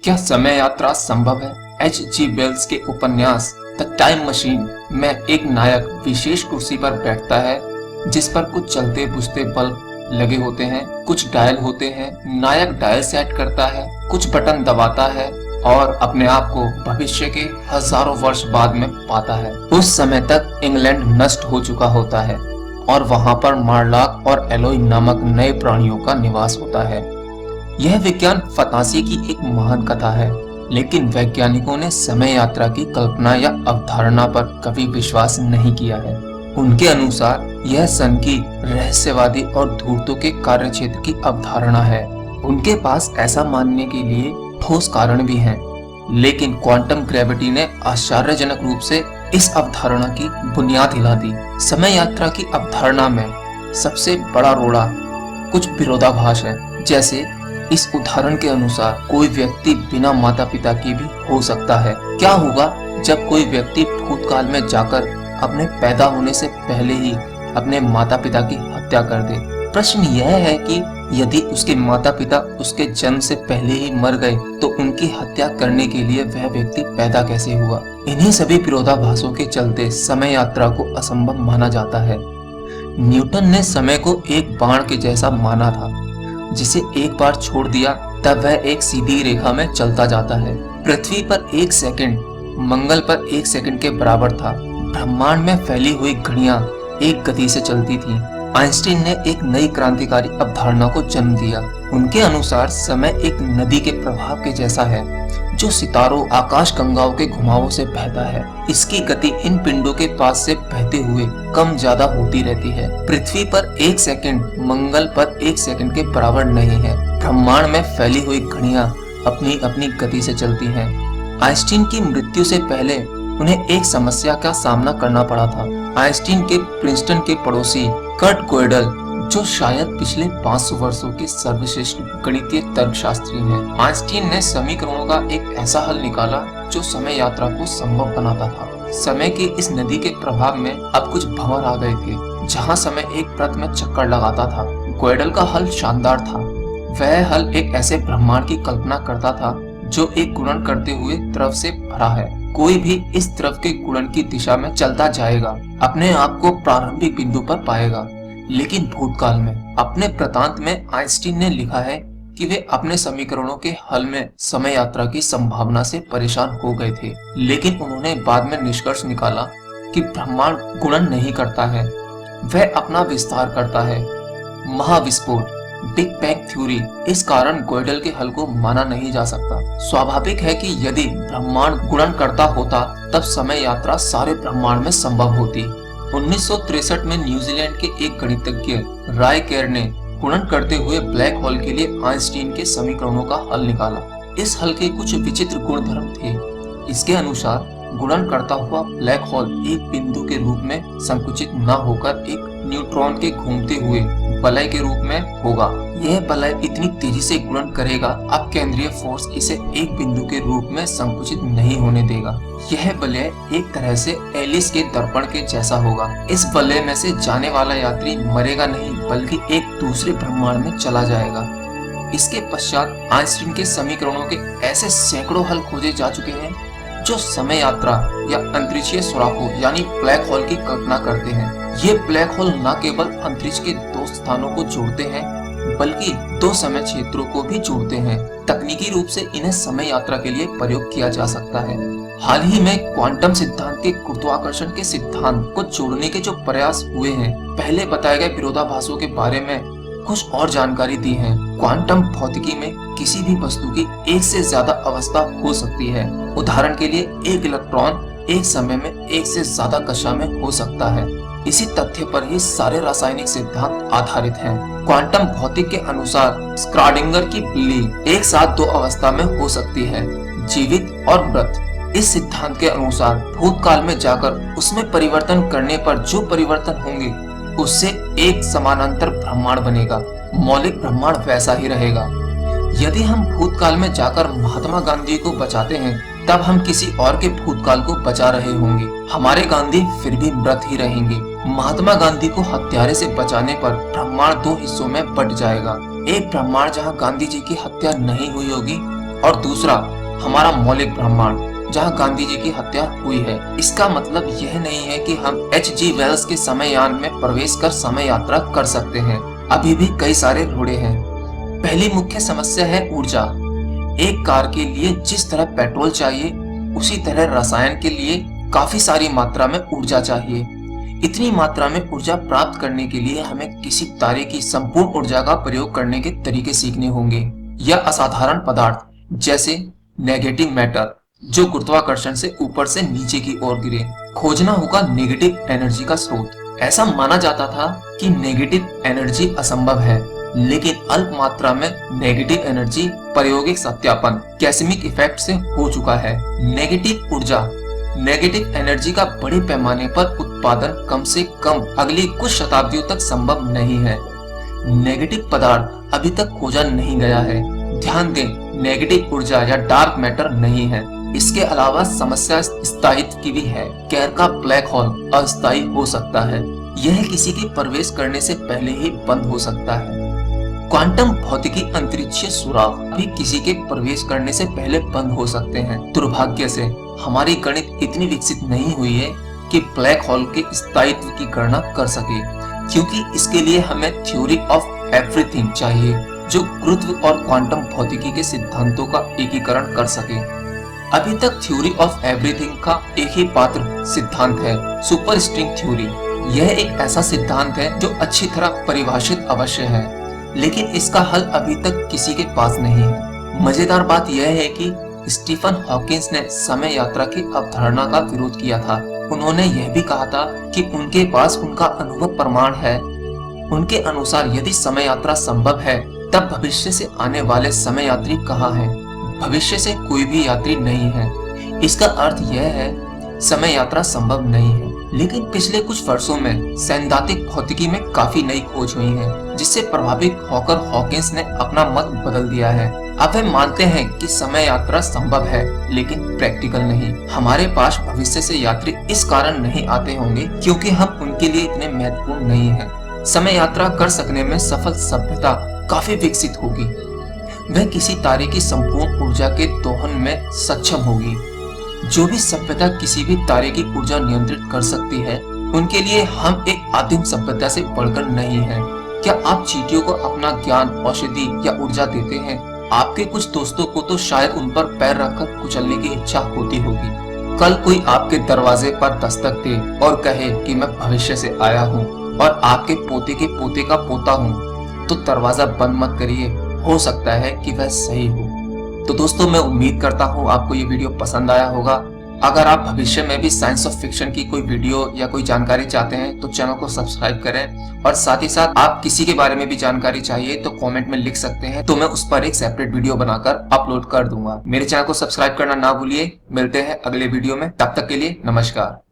क्या समय यात्रा संभव है? H.G. वेल्स के उपन्यास द टाइम मशीन में एक नायक विशेष कुर्सी पर बैठता है जिस पर कुछ चलते बुझते बल्ब लगे होते हैं, कुछ डायल होते हैं। नायक डायल सेट करता है, कुछ बटन दबाता है और अपने आप को भविष्य के हजारों वर्ष बाद में पाता है। उस समय तक इंग्लैंड नष्ट हो चुका होता है और वहां पर मार्लॉक और एलोय नामक नए प्राणियों का निवास होता है। यह विज्ञान फंतासी की एक महान कथा है, लेकिन वैज्ञानिकों ने समय यात्रा की कल्पना या अवधारणा पर कभी विश्वास नहीं किया है। उनके अनुसार यह सन की रहस्यवादी और धूर्तों के कार्यक्षेत्र की अवधारणा है। उनके पास ऐसा मानने के लिए ठोस कारण भी हैं, लेकिन क्वांटम ग्रेविटी ने आश्चर्यजनक रूप से इस अवधारणा की बुनियाद हिला दी। समय यात्रा की अवधारणा में सबसे बड़ा रोड़ा कुछ विरोधाभास है। जैसे इस उदाहरण के अनुसार कोई व्यक्ति बिना माता पिता के भी हो सकता है। क्या होगा जब कोई व्यक्ति भूतकाल में जाकर अपने पैदा होने से पहले ही अपने माता पिता की हत्या कर दे? प्रश्न यह है कि यदि उसके माता पिता उसके जन्म से पहले ही मर गए तो उनकी हत्या करने के लिए वह व्यक्ति पैदा कैसे हुआ? इन्हीं सभी विरोधाभासों के चलते समय यात्रा को असंभव माना जाता है। न्यूटन ने समय को एक बाण के जैसा माना था, जिसे एक बार छोड़ दिया तब वह एक सीधी रेखा में चलता जाता है। पृथ्वी पर 1 सेकंड मंगल पर 1 सेकंड के बराबर था। ब्रह्मांड में फैली हुई घड़ियां एक गति से चलती थीं। आइंस्टीन ने एक नई क्रांतिकारी अवधारणा को जन्म दिया। उनके अनुसार समय एक नदी के प्रवाह के जैसा है जो सितारों आकाश गंगाओं के घुमावों से बहता है। इसकी गति इन पिंडों के पास से बहते हुए कम ज्यादा होती रहती है। पृथ्वी पर 1 सेकंड मंगल पर 1 सेकंड के बराबर नहीं है। ब्रह्मांड में फैली हुई घड़ियां अपनी अपनी गति से चलती हैं। आइंस्टीन की मृत्यु से पहले उन्हें एक समस्या का सामना करना पड़ा था। आइंस्टीन के प्रिंसटन के पड़ोसी कर्ट गोयडल, जो शायद पिछले 500 वर्षों के सर्वश्रेष्ठ गणितीय तर्कशास्त्री हैं, आइंस्टीन ने समीकरणों का एक ऐसा हल निकाला जो समय यात्रा को संभव बनाता था। समय की इस नदी के प्रभाव में अब कुछ भंवर आ गए थे, जहां समय एक वृत्त में चक्कर लगाता था। गोयडल का हल शानदार था। वह हल एक ऐसे ब्रह्मांड की कल्पना करता था जो एक गुणन करते हुए द्रव से भरा है। कोई भी इस द्रव के गुणन की दिशा में चलता जाएगा, अपने आप को प्रारंभिक बिंदु पर पाएगा। लेकिन भूतकाल में अपने वृत्तांत में आइंस्टीन ने लिखा है कि वे अपने समीकरणों के हल में समय यात्रा की संभावना से परेशान हो गए थे। लेकिन उन्होंने बाद में निष्कर्ष निकाला कि ब्रह्मांड गुणन नहीं करता है, वह अपना विस्तार करता है। महाविस्फोट, बिग बैंग थ्योरी, इस कारण गोयडल के हल को माना नहीं जा सकता। स्वाभाविक है कि यदि ब्रह्मांड गुणन करता होता तब समय यात्रा सारे ब्रह्मांड में संभव होती। 1963 में न्यूजीलैंड के एक गणितज्ञ राय केर ने गुणन करते हुए ब्लैक होल के लिए आइंस्टीन के समीकरणों का हल निकाला। इस हल के कुछ विचित्र गुणधर्म थे। इसके अनुसार गुणन करता हुआ ब्लैक होल एक बिंदु के रूप में संकुचित न होकर एक न्यूट्रॉन के घूमते हुए वलय के रूप में होगा। यह वलय इतनी तेजी से गुणन करेगा अब केंद्रीय फोर्स इसे एक बिंदु के रूप में संकुचित नहीं होने देगा। यह वलय एक तरह से एलिस के दर्पण के जैसा होगा। इस वलय में से जाने वाला यात्री मरेगा नहीं बल्कि एक दूसरे ब्रह्मांड में चला जाएगा। इसके पश्चात आइंस्टीन के समीकरणों के ऐसे सैकड़ों हल खोजे जा चुके हैं जो समय यात्रा या अंतरिक्षीय सुराखों यानी ब्लैक होल की कल्पना करते हैं। ये ब्लैक होल न केवल अंतरिक्ष के 2 स्थानों को जोड़ते हैं बल्कि 2 समय क्षेत्रों को भी जोड़ते हैं। तकनीकी रूप से इन्हें समय यात्रा के लिए प्रयोग किया जा सकता है। हाल ही में क्वांटम सिद्धांत के गुरुत्वाकर्षण के सिद्धांत को जोड़ने के जो प्रयास हुए हैं, पहले बताए गए विरोधाभासों के बारे में कुछ और जानकारी दी है। क्वांटम भौतिकी में किसी भी वस्तु की एक से ज्यादा अवस्था हो सकती है। उदाहरण के लिए एक इलेक्ट्रॉन एक समय में एक से ज्यादा कक्षा में हो सकता है। इसी तथ्य पर ही सारे रासायनिक सिद्धांत आधारित हैं। क्वांटम भौतिक के अनुसार स्क्रॉडिंगर की बिल्ली एक साथ 2 अवस्था में हो सकती है, जीवित और मृत। इस सिद्धांत के अनुसार भूतकाल में जाकर उसमें परिवर्तन करने पर जो परिवर्तन होंगे उससे एक समानांतर ब्रह्मांड बनेगा। मौलिक ब्रह्मांड वैसा ही रहेगा। यदि हम भूतकाल में जाकर महात्मा गांधी को बचाते हैं तब हम किसी और के भूतकाल को बचा रहे होंगे। हमारे गांधी फिर भी मृत ही रहेंगे। महात्मा गांधी को हत्यारे से बचाने पर ब्रह्मांड 2 हिस्सों में बट जाएगा। एक ब्रह्मांड जहां गांधी जी की हत्या नहीं हुई होगी और दूसरा हमारा मौलिक ब्रह्मांड जहां गांधी जी की हत्या हुई है। इसका मतलब यह नहीं है कि हम H.G. वेल्स के समययान में प्रवेश कर समय यात्रा कर सकते हैं। अभी भी कई सारे रोड़े हैं। पहली मुख्य समस्या है ऊर्जा। एक कार के लिए जिस तरह पेट्रोल चाहिए, उसी तरह रसायन के लिए काफी सारी मात्रा में ऊर्जा चाहिए। इतनी मात्रा में ऊर्जा प्राप्त करने के लिए हमें किसी तारे की संपूर्ण ऊर्जा का प्रयोग करने के तरीके सीखने होंगे, या असाधारण पदार्थ जैसे नेगेटिव मैटर जो गुरुत्वाकर्षण से ऊपर से नीचे की ओर गिरे। खोजना होगा नेगेटिव एनर्जी का स्रोत। ऐसा माना जाता था कि नेगेटिव एनर्जी असंभव है, लेकिन अल्प मात्रा में नेगेटिव एनर्जी प्रायोगिक सत्यापन कैस्मिक इफेक्ट से हो चुका है। नेगेटिव ऊर्जा, नेगेटिव एनर्जी का बड़े पैमाने पर उत्पादन कम से कम अगली कुछ शताब्दियों तक संभव नहीं है। नेगेटिव पदार्थ अभी तक खोजा नहीं गया है। ध्यान दें, नेगेटिव ऊर्जा या डार्क मैटर नहीं है। इसके अलावा समस्या स्थायित्व की भी है। गैर का ब्लैक होल अस्थायी हो सकता है। यह किसी के प्रवेश करने से पहले ही बंद हो सकता है। क्वांटम भौतिकी अंतरिक्षीय सुराग भी किसी के प्रवेश करने से पहले बंद हो सकते हैं। दुर्भाग्य से हमारी गणित इतनी विकसित नहीं हुई है कि ब्लैक होल के स्थायित्व की गणना कर सके, क्योंकि इसके लिए हमें थ्योरी ऑफ एवरीथिंग चाहिए जो गुरुत्व और क्वांटम भौतिकी के सिद्धांतों का एकीकरण कर सके। अभी तक थ्योरी ऑफ एवरीथिंग का एक ही पात्र सिद्धांत है, सुपर स्ट्रिंग थ्योरी। यह एक ऐसा सिद्धांत है जो अच्छी तरह परिभाषित अवश्य है, लेकिन इसका हल अभी तक किसी के पास नहीं है। मजेदार बात यह है कि स्टीफन हॉकिंस ने समय यात्रा की अवधारणा का विरोध किया था। उन्होंने यह भी कहा था कि उनके पास उनका अनुभव प्रमाण है। उनके अनुसार यदि समय यात्रा संभव है, तब भविष्य से आने वाले समय यात्री कहाँ हैं? भविष्य से कोई भी यात्री नहीं है। इसका अर्थ यह है समय यात्रा संभव नहीं है। लेकिन पिछले कुछ वर्षों में सैद्धांतिक भौतिकी में काफी नई खोज हुई है, जिससे प्रभावित होकर हॉकिंस ने अपना मत बदल दिया है। अब वे मानते हैं कि समय यात्रा संभव है, लेकिन प्रैक्टिकल नहीं। हमारे पास भविष्य से यात्री इस कारण नहीं आते होंगे क्योंकि हम उनके लिए इतने महत्वपूर्ण नहीं हैं। समय यात्रा कर सकने में सफल सभ्यता काफी विकसित होगी। वह किसी तारे की संपूर्ण ऊर्जा के दोहन में सक्षम होगी। जो भी सभ्यता किसी भी तारे की ऊर्जा नियंत्रित कर सकती है, उनके लिए हम एक आदिम सभ्यता से बढ़कर नहीं है। क्या आप चींटियों को अपना ज्ञान, औषधि या ऊर्जा देते हैं? आपके कुछ दोस्तों को तो शायद उन पर पैर रखकर कुचलने की इच्छा होती होगी। कल कोई आपके दरवाजे पर दस्तक दे और कहे कि मैं भविष्य से आया हूँ और आपके पोते के पोते का पोता हूँ, तो दरवाजा बंद मत करिए। हो सकता है कि वह सही हो। तो दोस्तों, मैं उम्मीद करता हूँ आपको ये वीडियो पसंद आया होगा। अगर आप भविष्य में भी साइंस ऑफ फिक्शन की कोई वीडियो या कोई जानकारी चाहते हैं तो चैनल को सब्सक्राइब करें, और साथ ही साथ आप किसी के बारे में भी जानकारी चाहिए तो कमेंट में लिख सकते हैं, तो मैं उस पर एक सेपरेट वीडियो बनाकर अपलोड कर दूंगा। मेरे चैनल को सब्सक्राइब करना ना भूलिए। मिलते हैं अगले वीडियो में, तब तक के लिए नमस्कार।